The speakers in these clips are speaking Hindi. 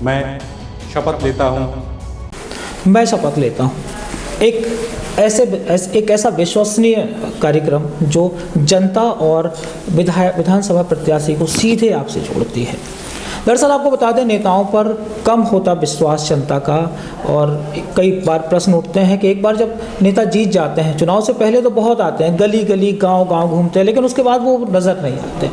मैं शपथ लेता हूँ। मैं शपथ लेता हूँ। एक ऐसा विश्वसनीय कार्यक्रम जो जनता और विधानसभा प्रत्याशी को सीधे आपसे जोड़ती है। दरअसल आपको बता दें, नेताओं पर कम होता विश्वास जनता का, और कई बार प्रश्न उठते हैं कि एक बार जब नेता जीत जाते हैं, चुनाव से पहले तो बहुत आते हैं, गली गली गांव गांव घूमते हैं, लेकिन उसके बाद वो नज़र नहीं आते।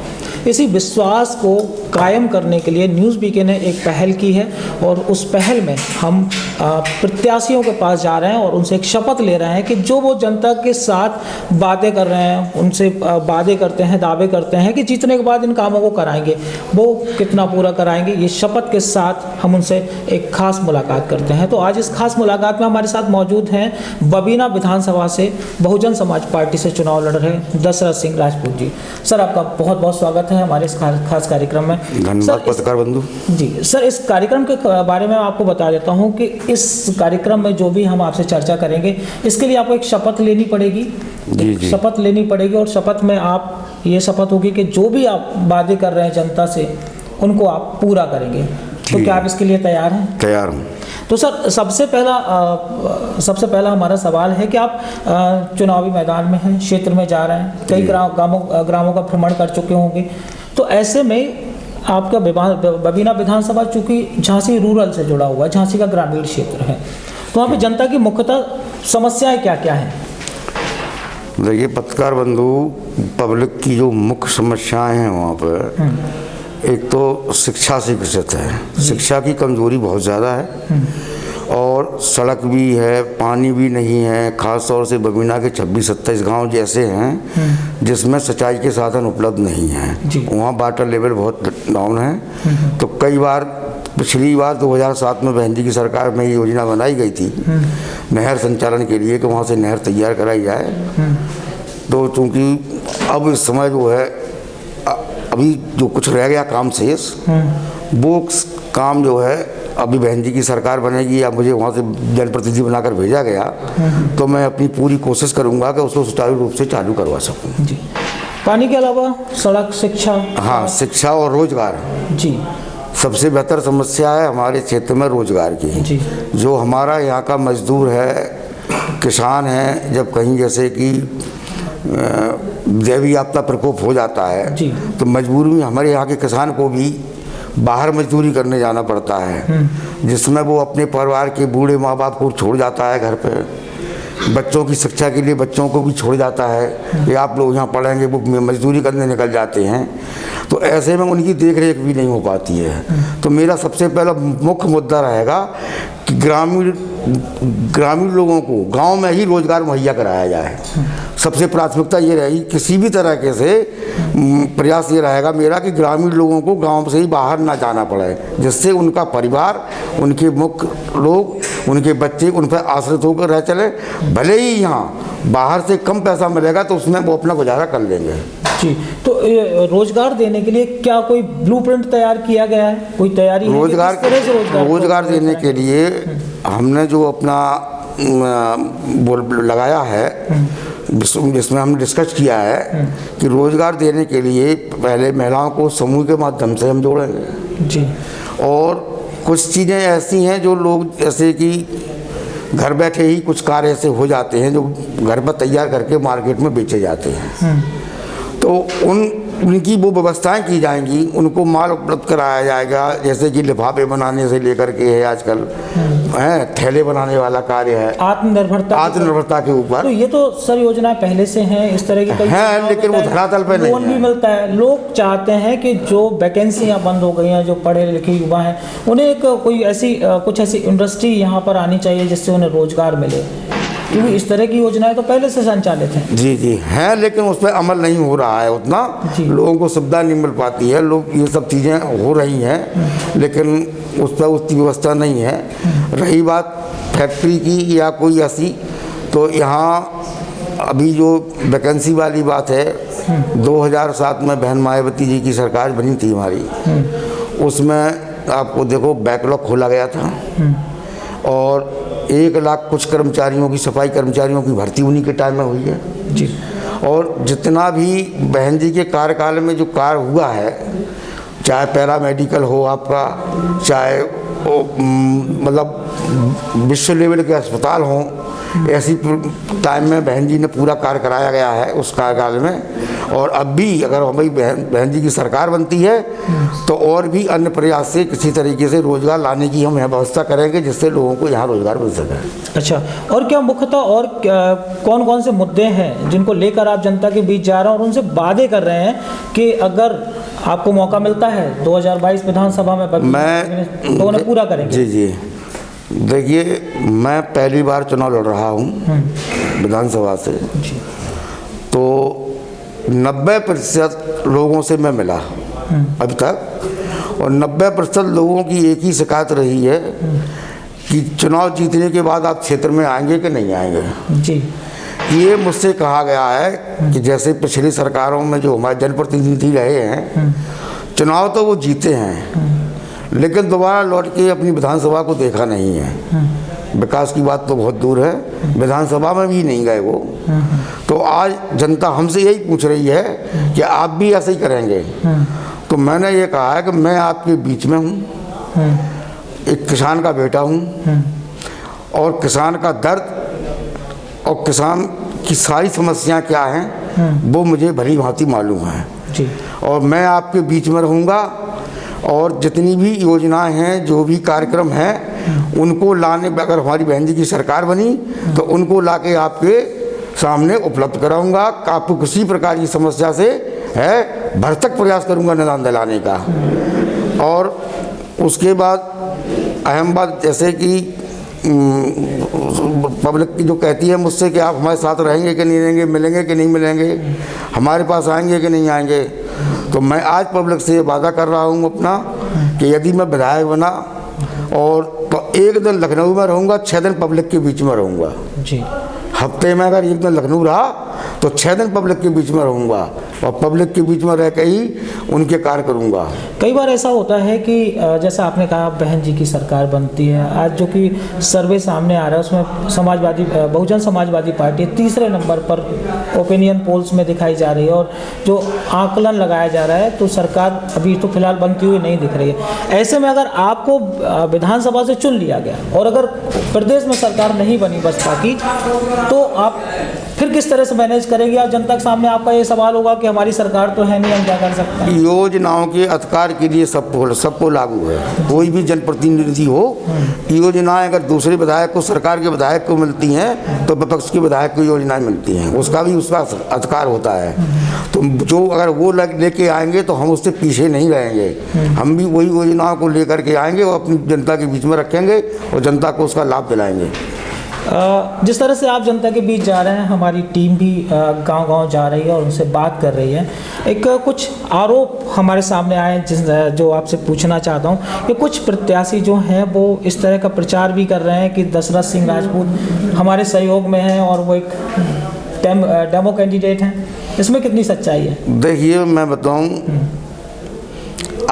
इसी विश्वास को कायम करने के लिए न्यूज़ बीके ने एक पहल की है, और उस पहल में हम प्रत्याशियों के पास जा रहे हैं और उनसे एक शपथ ले रहे हैं कि जो वो जनता के साथ बातें कर रहे हैं, उनसे वादे करते हैं, दावे करते हैं कि जीतने के बाद इन कामों को कराएंगे, वो कितना पूरा कराएंगे। ये शपथ के साथ हम उनसे एक खास मुलाकात करते हैं। तो आज इस खास मुलाकात में हमारे साथ मौजूद हैं बबीना विधानसभा से बहुजन समाज पार्टी से चुनाव लड़ रहे दशरथ सिंह राजपूत जी। सर, आपका बहुत बहुत स्वागत है हमारे इस खास कार्यक्रम में। धन्यवाद पत्रकार बंधु जी सर, इस कार्यक्रम के बारे में आपको बता देता हूं कि इस कार्यक्रम में जो भी हम आपसे चर्चा करेंगे, इसके लिए आपको एक शपथ लेनी पड़ेगी। जी। शपथ लेनी पड़ेगी, और शपथ में आप ये शपथ होगी कि जो भी आप वादे कर रहे हैं जनता से, उनको आप पूरा करेंगे। तो क्या आप इसके लिए तैयार हैं? तैयार हूँ। तो सर, सबसे पहला हमारा सवाल है कि आप चुनावी मैदान में हैं, क्षेत्र में जा रहे हैं, कई ग्रामों का भ्रमण कर चुके होंगे। तो ऐसे में आपका बबीना विधानसभा चूँकि झांसी रूरल से जुड़ा हुआ है, झांसी का ग्रामीण क्षेत्र है, तो वहाँ पे जनता की मुख्यतः समस्याएं क्या क्या हैं? देखिए पत्रकार बंधु, पब्लिक की जो मुख्य समस्याएं हैं वहाँ पर, एक तो शिक्षा से ग्रसित है। शिक्षा की कमजोरी बहुत ज़्यादा है, और सड़क भी है, पानी भी नहीं है। ख़ास तौर से बबीना के 26-27 गांव जैसे हैं जिसमें सिंचाई के साधन उपलब्ध नहीं हैं। वहाँ वाटर लेवल बहुत डाउन है। तो कई बार, पिछली बार 2007 में बहन जी की सरकार में ये योजना बनाई गई थी नहर संचालन के लिए कि वहाँ से नहर तैयार कराई जाए। तो चूँकि अब इस समय जो है, अभी जो कुछ रह गया काम शेष, वो काम जो है अभी बहन जी की सरकार बनेगी या मुझे वहाँ से जनप्रतिनिधि बनाकर भेजा गया, तो मैं अपनी पूरी कोशिश करूँगा कि उसको सुचारू रूप से चालू करवा सकूँ। जी। पानी के अलावा सड़क, शिक्षा? हाँ, शिक्षा और रोजगार जी। सबसे बेहतर समस्या है हमारे क्षेत्र में रोजगार की। जी। जो हमारा यहाँ का मजदूर है, किसान है, जब कहीं जैसे कि दैवीय आपदा प्रकोप हो जाता है, तो मजबूरी में हमारे यहाँ के किसान को भी बाहर मजदूरी करने जाना पड़ता है, जिसमें वो अपने परिवार के बूढ़े माँ बाप को छोड़ जाता है घर पे। बच्चों की शिक्षा के लिए बच्चों को भी छोड़ जाता है कि आप लोग यहाँ पढ़ेंगे, वो मजदूरी करने निकल जाते हैं। तो ऐसे में उनकी देख रेख भी नहीं हो पाती है। तो मेरा सबसे पहला मुख्य मुद्दा रहेगा कि ग्रामीण लोगों को गांव में ही रोजगार मुहैया कराया जाए। सबसे प्राथमिकता ये रहेगी, किसी भी तरीके से प्रयास ये रहेगा मेरा कि ग्रामीण लोगों को गांव से ही बाहर ना जाना पड़े, जिससे उनका परिवार, उनके मुख्य लोग, उनके बच्चे उन पर आश्रित होकर रह चले। भले ही यहाँ बाहर से कम पैसा मिलेगा तो उसमें वो अपना गुजारा कर लेंगे। जी। तो रोजगार देने के लिए क्या कोई ब्लूप्रिंट तैयार किया गया है? कोई तैयारी है? रोजगार देने के लिए हमने जो अपना लगाया है, जिसमें हमने डिस्कस किया है कि रोजगार देने के लिए पहले महिलाओं को समूह के माध्यम से हम जोड़ेंगे। जी। और कुछ चीज़ें ऐसी हैं जो लोग, जैसे कि घर बैठे ही कुछ कार्य ऐसे हो जाते हैं जो घर पर तैयार करके मार्केट में बेचे जाते हैं, तो उनकी वो व्यवस्थाएं की जाएंगी, उनको माल उपलब्ध कराया जाएगा। जैसे कि लिफाफे बनाने से लेकर के है आजकल है, थैले बनाने वाला कार्य है, आत्मनिर्भरता के ऊपर। तो ये तो सर योजना पहले से हैं, इस तरह की कई हैं, लेकिन वो धरातल पे नहीं है। लोन भी मिलता है। लोग चाहते हैं कि जो वैकेंसियाँ बंद हो गई हैं, जो पढ़े लिखे युवा हैं, उन्हें एक कोई ऐसी कुछ ऐसी इंडस्ट्री यहाँ पर आनी चाहिए जिससे उन्हें रोजगार मिले, क्योंकि इस तरह की योजनाएं तो पहले से संचालित हैं। जी जी हैं, लेकिन उस पर अमल नहीं हो रहा है उतना, लोगों को सुविधा नहीं मिल पाती है। लोग, ये सब चीज़ें हो रही हैं, लेकिन उस पर उसकी व्यवस्था नहीं है। रही बात फैक्ट्री की या कोई ऐसी, तो यहाँ अभी जो वैकेंसी वाली बात है, 2007 में बहन मायावती जी की सरकार बनी थी हमारी, उसमें आपको देखो बैकलॉग खोला गया था, और 1 लाख कुछ कर्मचारियों की, सफाई कर्मचारियों की भर्ती उन्हीं के टाइम में हुई है जी। और जितना भी बहन जी के कार्यकाल में जो कार्य हुआ है, चाहे पैरामेडिकल हो आपका, चाहे मतलब विश्व लेवल के अस्पताल हों, ऐसी टाइम में बहन जी ने पूरा कार्य कराया गया है उस कार्यकाल में। और अब भी अगर हमारी बहन जी की सरकार बनती है तो और भी अन्य प्रयास से किसी तरीके से रोजगार लाने की हम यहाँ व्यवस्था करेंगे, जिससे लोगों को यहाँ रोजगार मिल सके। अच्छा, और क्या मुख्यतः और कौन कौन से मुद्दे हैं जिनको लेकर आप जनता के बीच जा रहे हैं और उनसे वादे कर रहे हैं कि अगर आपको मौका मिलता है 2022 विधानसभा में तो उन्हें पूरा करेंगे? जी जी, देखिए, मैं पहली बार चुनाव लड़ रहा हूँ विधानसभा से, तो 90% लोगों से मैं मिला अभी तक, और 90% लोगों की एक ही शिकायत रही है कि चुनाव जीतने के बाद आप क्षेत्र में आएंगे कि नहीं आएंगे। जी, ये मुझसे कहा गया है कि जैसे पिछली सरकारों में जो हमारे जनप्रतिनिधि रहे हैं, चुनाव तो वो जीते हैं लेकिन दोबारा लौट के अपनी विधानसभा को देखा नहीं है। विकास की बात तो बहुत दूर है, विधानसभा में भी नहीं गए वो। तो आज जनता हमसे यही पूछ रही है कि आप भी ऐसे ही करेंगे। तो मैंने ये कहा है कि मैं आपके बीच में हूँ, एक किसान का बेटा हूँ, और किसान का दर्द और किसान की सारी समस्याएं क्या हैं वो मुझे भली भांति मालूम है जी। और मैं आपके बीच में रहूँगा, और जितनी भी योजनाएं हैं, जो भी कार्यक्रम हैं, उनको लाने, अगर हमारी बहन जी की सरकार बनी तो उनको लाके आपके सामने उपलब्ध कराऊंगा। आपको किसी प्रकार की समस्या से है भरसक प्रयास करूंगा निदान दिलाने का। और उसके बाद अहम बात, जैसे कि पब्लिक की जो कहती है मुझसे कि आप हमारे साथ रहेंगे कि नहीं रहेंगे, मिलेंगे कि नहीं मिलेंगे, हमारे पास आएंगे कि नहीं आएंगे, तो मैं आज पब्लिक से वादा कर रहा हूँ अपना कि यदि मैं विधायक बना और तो एक दिन लखनऊ में रहूँगा, 6 दिन पब्लिक के बीच में रहूँगा जी। हफ्ते में अगर एक दिन लखनऊ रहा तो 6 दिन पब्लिक के बीच में रहूँगा, और पब्लिक के बीच में रह के ही उनके कार्य करूँगा। कई बार ऐसा होता है कि जैसा आपने कहा बहन जी की सरकार बनती है, आज जो कि सर्वे सामने आ रहा है उसमें समाजवादी बहुजन समाजवादी पार्टी तीसरे नंबर पर ओपिनियन पोल्स में दिखाई जा रही है, और जो आकलन लगाया जा रहा है तो सरकार अभी तो फिलहाल बनती हुई नहीं दिख रही है। ऐसे में अगर आपको विधानसभा से चुन लिया गया और अगर प्रदेश में सरकार नहीं बनी बसपा की, तो आप फिर किस तरह से मैनेज करेंगे? और जनता के सामने आपका ये सवाल होगा कि हमारी सरकार तो है नहीं, हम क्या कर सकते हैं? योजनाओं के अधिकार के लिए सबको लागू है। कोई भी जनप्रतिनिधि हो, योजनाएं अगर दूसरे विधायक को, सरकार के विधायक को मिलती हैं तो विपक्ष के विधायक को योजनाएं मिलती हैं, उसका भी उसका अधिकार होता है। तो जो अगर वो लेके आएंगे तो हम उससे पीछे नहीं रहेंगे, हम भी वही योजनाओं को लेकर के आएंगे और अपनी जनता के बीच में रखेंगे और जनता को उसका लाभ दिलाएंगे। जिस तरह से आप जनता के बीच जा रहे हैं, हमारी टीम भी गांव-गांव जा रही है और उनसे बात कर रही है। एक कुछ आरोप हमारे सामने आए जो आपसे पूछना चाहता हूं कि कुछ प्रत्याशी जो हैं वो इस तरह का प्रचार भी कर रहे हैं कि दशरथ सिंह राजपूत हमारे सहयोग में हैं और वो एक डेमो कैंडिडेट हैं। इसमें कितनी सच्चाई है? देखिए, मैं बताऊं,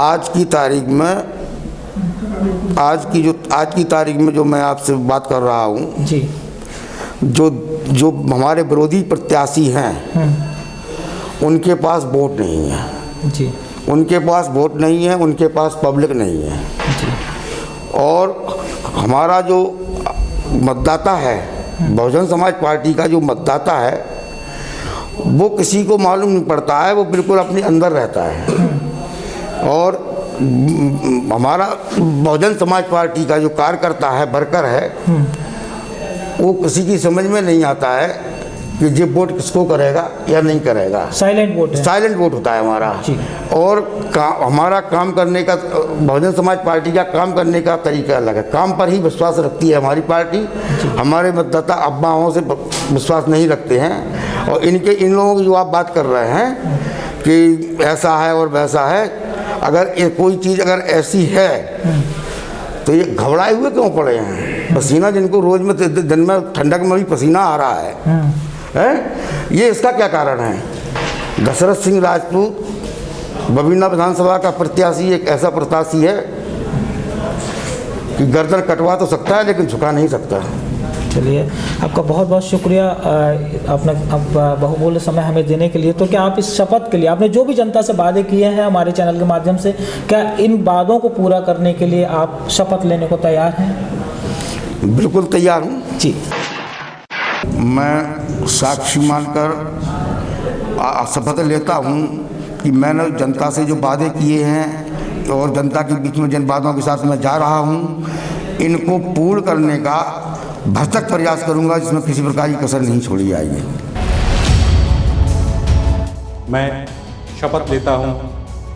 आज की तारीख में जो मैं आपसे बात कर रहा हूँ जी, जो हमारे विरोधी प्रत्याशी हैं उनके पास वोट नहीं है जी, उनके पास वोट नहीं है, उनके पास पब्लिक नहीं है जी। और हमारा जो मतदाता है, बहुजन समाज पार्टी का जो मतदाता है, वो किसी को मालूम नहीं पड़ता है, वो बिल्कुल अपने अंदर रहता है। और हमारा बहुजन समाज पार्टी का जो कार्यकर्ता है, वर्कर है, वो किसी की समझ में नहीं आता है कि ये वोट किसको करेगा या नहीं करेगा। साइलेंट वोट है, साइलेंट वोट होता है हमारा। और हमारा काम करने का, बहुजन समाज पार्टी का काम करने का तरीका अलग है। काम पर ही विश्वास रखती है हमारी पार्टी। हमारे मतदाता अफवाहों से विश्वास नहीं रखते हैं। और इन लोगों की जो आप बात कर रहे हैं कि ऐसा है और वैसा है, अगर ये कोई चीज़ अगर ऐसी है तो ये घबराए हुए क्यों पड़े हैं? पसीना जिनको रोज में दिन में ठंडक में भी पसीना आ रहा है, ये इसका क्या कारण है? दशरथ सिंह राजपूत बबीना विधानसभा का प्रत्याशी एक ऐसा प्रत्याशी है कि गर्दन कटवा तो सकता है लेकिन झुका नहीं सकता। चलिए, आपका बहुत बहुत शुक्रिया अपना बहुमूल्य समय हमें देने के लिए। तो क्या आप इस शपथ के लिए, आपने जो भी जनता से वादे किए हैं हमारे चैनल के माध्यम से, क्या इन वादों को पूरा करने के लिए आप शपथ लेने को तैयार हैं? बिल्कुल तैयार हूँ जी। मैं साक्षी मानकर शपथ लेता हूँ कि मैंने जनता से जो वादे किए हैं और जनता के बीच में जिन वादों के साथ मैं जा रहा हूँ, इनको पूर्ण करने का भरसक प्रयास करूँगा, जिसमें किसी प्रकार की कसर नहीं छोड़ी जाएगी। मैं शपथ लेता हूँ